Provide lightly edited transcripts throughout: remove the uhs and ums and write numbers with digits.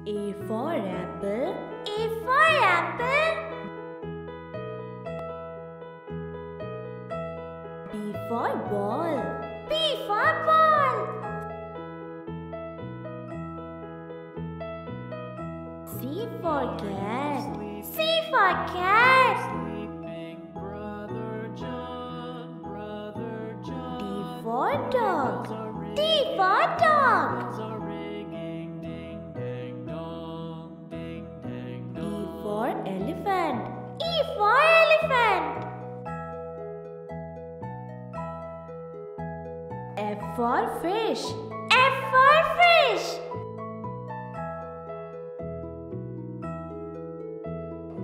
A for apple. A for apple. B for ball. B for ball. C for cat. C for cat. D for dog. D for dog. E for elephant. E for elephant. F for fish. F for fish.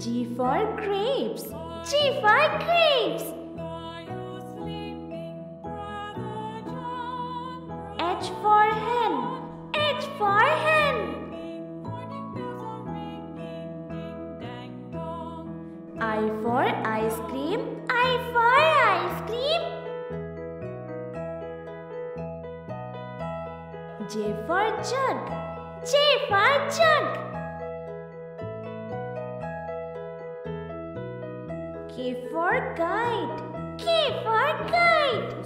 G for grapes. G for grapes. H for hen. H for hen. I for ice cream. I for ice cream. J for jug. J for jug. K for kite. K for kite.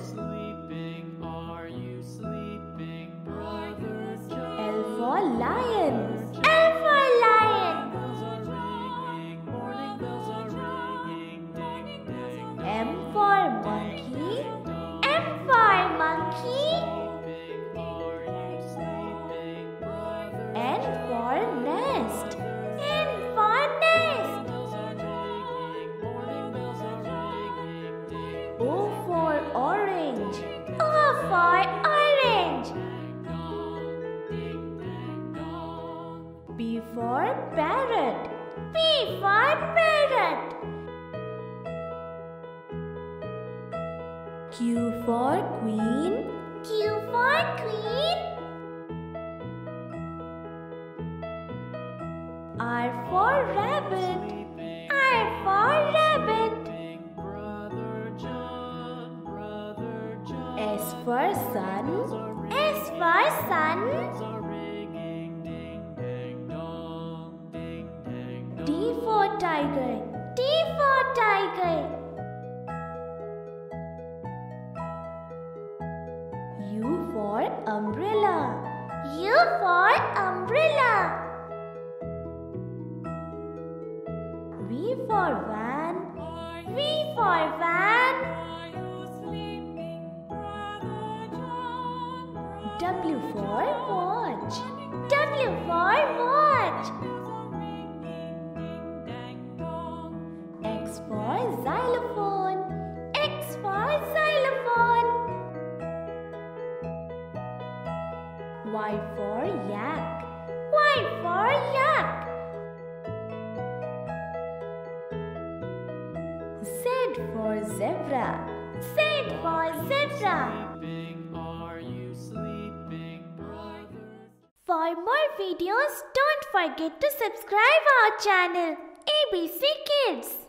L for lion. L for lion. M for monkey. M for monkey. N for nest. N for nest. O for orange. O for orange. P for parrot. P for parrot. Q for queen. Q for queen. R for rabbit. R for rabbit. S for sun. S for sun. T for tiger. T for tiger. U for umbrella. U for umbrella. V for van. V for van. W for watch. W for watch. X for xylophone. X for xylophone. Y for yak. Y for yak. Z for zebra. Z for zebra. For more videos, don't forget to subscribe our channel ABC Kids.